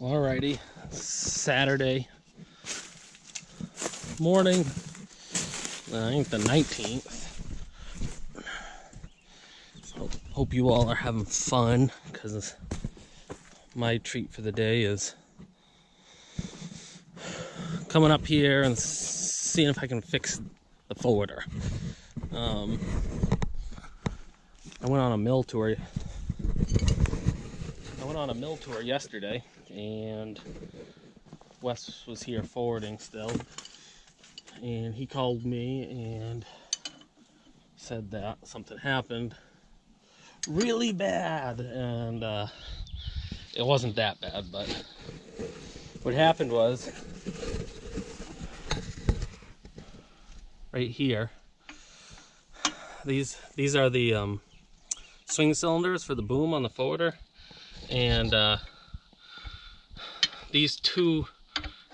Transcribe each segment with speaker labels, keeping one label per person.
Speaker 1: Alrighty, Saturday morning, I think the 19th. Hope you all are having fun, because my treat for the day is coming up here and seeing if I can fix the forwarder. I went on a mill tour. Yesterday, and Wes was here forwarding still, and he called me and said that something happened really bad, and it wasn't that bad, but what happened was right here, these are the swing cylinders for the boom on the forwarder, and these two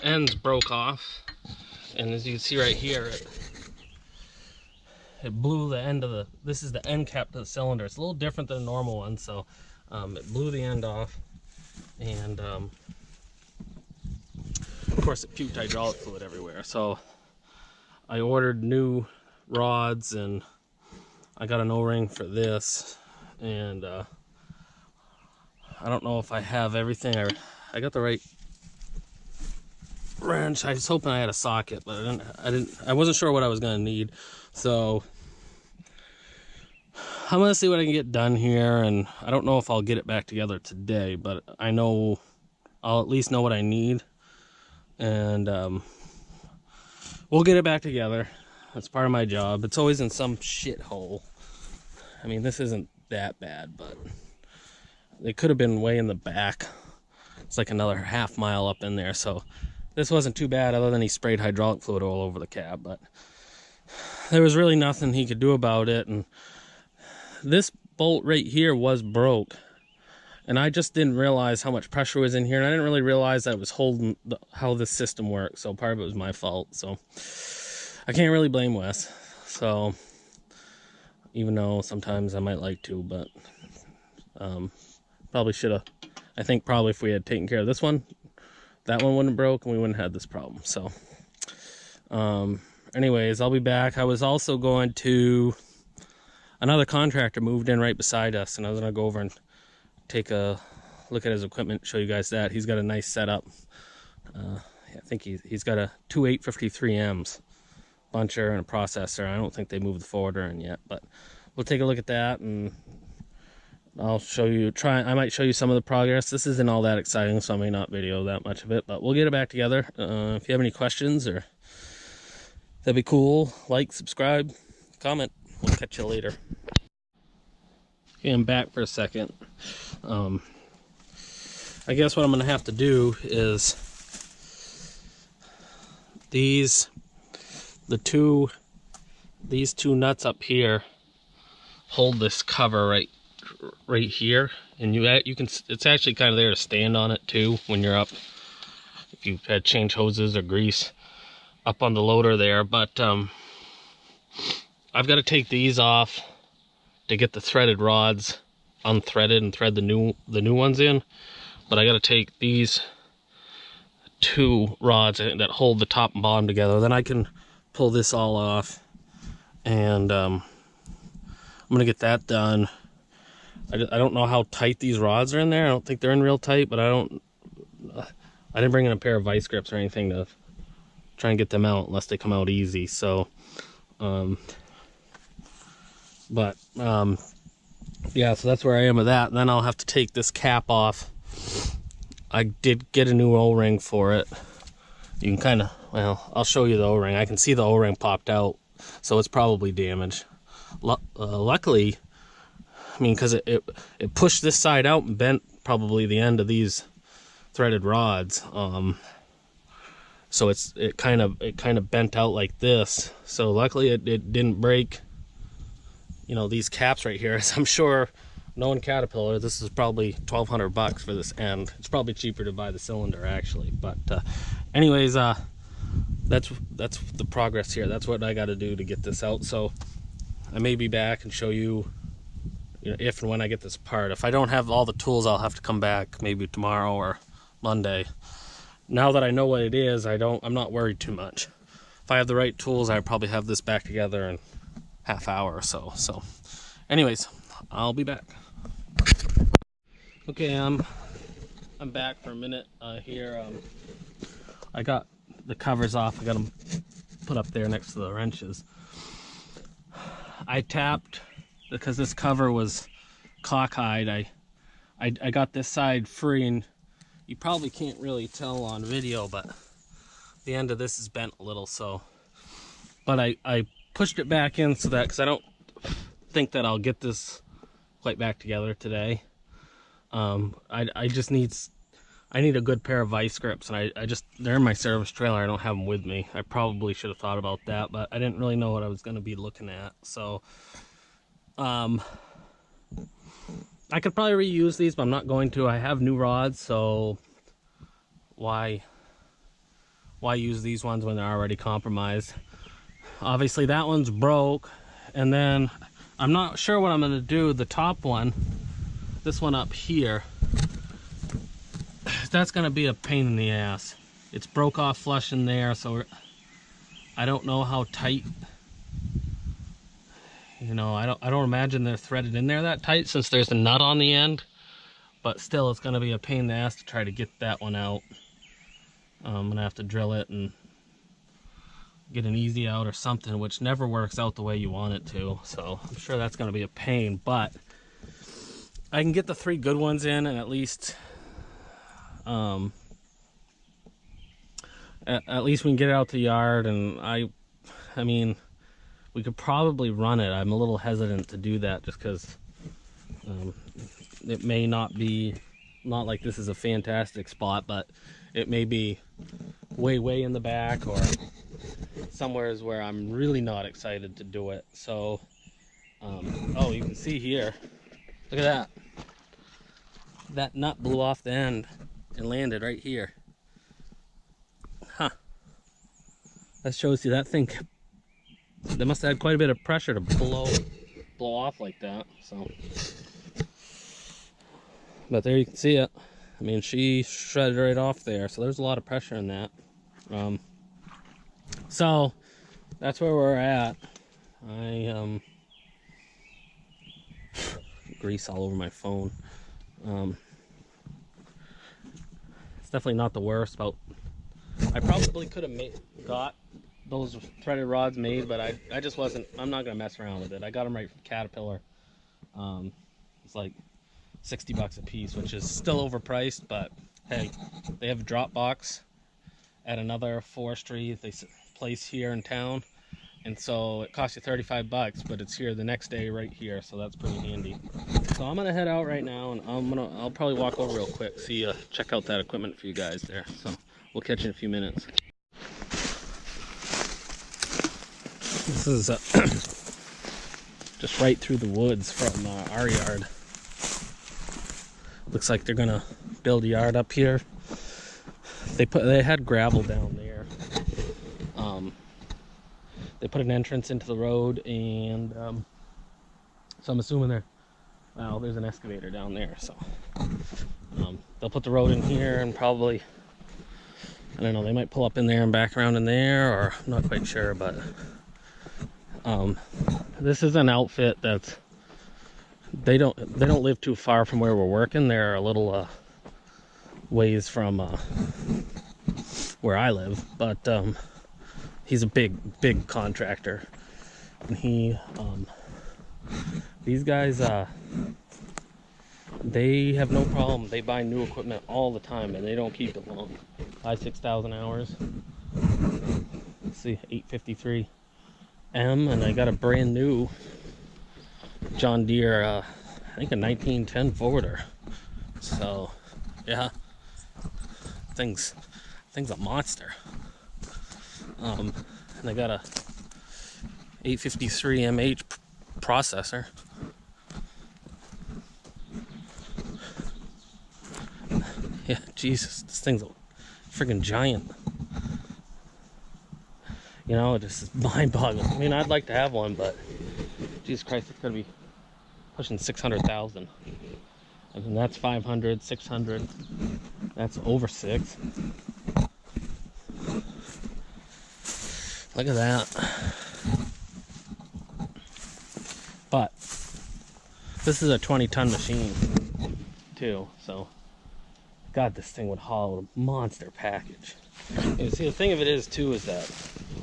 Speaker 1: ends broke off, and as you can see right here, it blew the end of this is the end cap to the cylinder. It's a little different than a normal one, so it blew the end off, and of course it puked hydraulic fluid everywhere. So I ordered new rods, and I got an O-ring for this, and I don't know if I have everything. I got the right wrench. I was hoping I had a socket, but I wasn't sure what I was gonna need. So I'm gonna see what I can get done here, and I don't know if I'll get it back together today, but I know I'll at least know what I need, and we'll get it back together. That's part of my job. It's always in some shithole. I mean, this isn't that bad, but they could have been way in the back. It's like another half mile up in there, so this wasn't too bad, other than he sprayed hydraulic fluid all over the cab, but there was really nothing he could do about it. And this bolt right here was broke, and I just didn't realize how much pressure was in here, and I didn't really realize that it was holding how this system works, so part of it was my fault. So I can't really blame Wes, so even though sometimes I might like to, but probably should have. I think probably if we had taken care of this one, that one wouldn't have broke, and we wouldn't have had this problem. So anyways, I'll be back. I was also going to, another contractor moved in right beside us, and I was gonna go over and take a look at his equipment, show you guys that. He's got a nice setup. I think he's got a 2 853Ms buncher and a processor. I don't think they moved the forwarder in yet, but we'll take a look at that, and I'll show you, I might show you some of the progress. This isn't all that exciting, so I may not video that much of it, but we'll get it back together. If you have any questions, or that'd be cool, like, subscribe, comment. We'll catch you later. Okay, I'm back for a second. I guess what I'm gonna have to do is these two nuts up here hold this cover right here, and you can, it's actually kind of there to stand on it too when you're up, if you've had change hoses or grease up on the loader there. But I've got to take these off to get the threaded rods unthreaded and thread the new ones in. But I got to take these two rods that hold the top and bottom together, then I can pull this all off, and I'm gonna get that done. I don't know how tight these rods are in there. I don't think they're in real tight, but I didn't bring in a pair of vice grips or anything to try and get them out unless they come out easy. So yeah, so that's where I am with that. And then I'll have to take this cap off. I did get a new O-ring for it. You can kind of, well, I'll show you the O-ring. I can see the O-ring popped out, so it's probably damaged. Luckily, I mean, because it pushed this side out and bent probably the end of these threaded rods. So it kind of bent out like this. So luckily it didn't break. You know, these caps right here, as I'm sure knowing Caterpillar, this is probably $1,200 for this end. It's probably cheaper to buy the cylinder actually. But anyways, that's the progress here. That's what I got to do to get this out. So I may be back and show you, if and when I get this apart. If I don't have all the tools, I'll have to come back maybe tomorrow or Monday. Now that I know what it is, I'm not worried too much. If I have the right tools, I probably have this back together in half hour or so. So anyways, I'll be back. Okay, I'm back for a minute here. I got the covers off. I got them put up there next to the wrenches. I tapped because this cover was cockeyed. I got this side free, and you probably can't really tell on video, but the end of this is bent a little. So, but I pushed it back in so that, because I don't think that I'll get this quite back together today. I need a good pair of vice grips, and they're in my service trailer. I don't have them with me. I probably should have thought about that, but I didn't really know what I was going to be looking at. So, I could probably reuse these, but I'm not going to. I have new rods, so why use these ones when they're already compromised? Obviously, that one's broke, and then I'm not sure what I'm going to do. The top one, this one up here, that's going to be a pain in the ass. It's broke off flush in there, so I don't know how tight. You know, I don't imagine they're threaded in there that tight, since there's a nut on the end. But still, it's going to be a pain in the ass to try to get that one out. I'm going to have to drill it and get an easy out or something, which never works out the way you want it to. So I'm sure that's going to be a pain, but I can get the 3 good ones in, and at least we can get it out to the yard. And I mean, we could probably run it. I'm a little hesitant to do that just because it may not like this is a fantastic spot, but it may be way in the back, or somewhere is where I'm really not excited to do it. So oh, you can see here, look at that nut blew off the end and landed right here. Huh, that shows you that thing, they must have had quite a bit of pressure to blow off like that. So, but there you can see it. I mean, she shredded right off there, so there's a lot of pressure in that. So that's where we're at. I grease all over my phone. It's definitely not the worst. I probably could have got those threaded rods made, but I just wasn't. I'm not gonna mess around with it. I got them right from Caterpillar. It's like $60 a piece, which is still overpriced, but hey, they have a drop box at another forestry place here in town, and so it costs you $35, but it's here the next day right here, so that's pretty handy. So I'm gonna head out right now, and I'll probably walk over real quick, check out that equipment for you guys there. So we'll catch you in a few minutes. This is just right through the woods from our yard. Looks like they're gonna build a yard up here. They had gravel down there. They put an entrance into the road, and so I'm assuming there's an excavator down there. So they'll put the road in here, and probably, I don't know, they might pull up in there and back around in there, or I'm not quite sure. But this is an outfit that's, they don't live too far from where we're working. They're a little ways from where I live, but he's a big contractor, and these guys they have no problem. They buy new equipment all the time, and they don't keep it long. 5,000-6,000 hours. Let's see, 853M, and I got a brand new John Deere, I think a 1910 forwarder. So yeah, thing's a monster. And I got a 853MH processor. Yeah, Jesus, this thing's a freaking giant. You know, it just is mind-boggling. I mean, I'd like to have one, but Jesus Christ, it's gonna be pushing 600,000. I mean, that's 500, 600. That's over 6. Look at that. But this is a 20-ton machine too, so God, this thing would haul a monster package. And see, the thing of it is too is that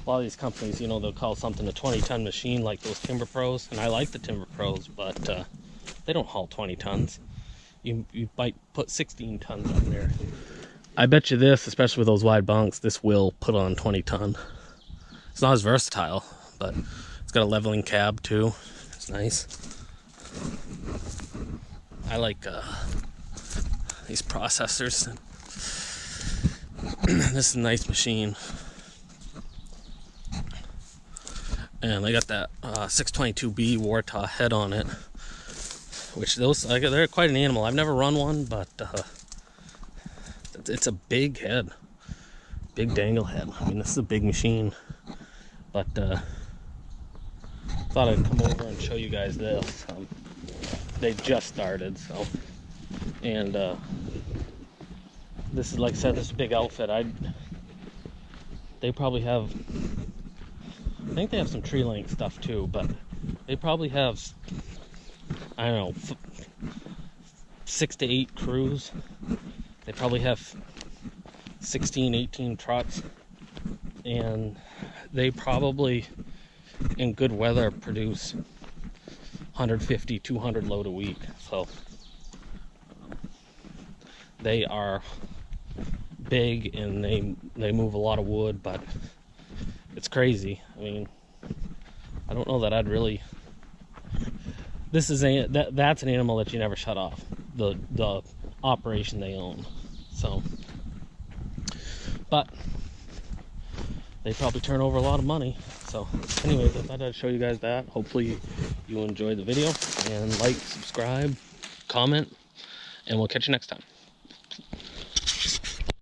Speaker 1: a lot of these companies, you know, they'll call something a 20-ton machine, like those Timber Pros, and I like the Timber Pros, but they don't haul 20 tons. You might put 16 tons on there. I bet you this, especially with those wide bunks, this will put on 20 ton. It's not as versatile, but it's got a leveling cab too. It's nice. I like these processors. This is a nice machine. And they got that 622B Warta head on it, which they're quite an animal. I've never run one, but it's a big head, big dangle head. I mean, this is a big machine, but thought I'd come over and show you guys this. They just started, so, and this is, like I said, this is a big outfit. They probably have, I think they have some tree length stuff too, but they probably have, I don't know, 6 to 8 crews. They probably have 16, 18 trucks, and they probably, in good weather, produce 150, 200 load a week. So they are big and they move a lot of wood, but it's crazy. I mean, I don't know that I'd really. This is that's an animal that you never shut off. The operation they own. So, but they probably turn over a lot of money. So anyways, I thought I'd show you guys that. Hopefully you enjoyed the video, and like, subscribe, comment, and we'll catch you next time.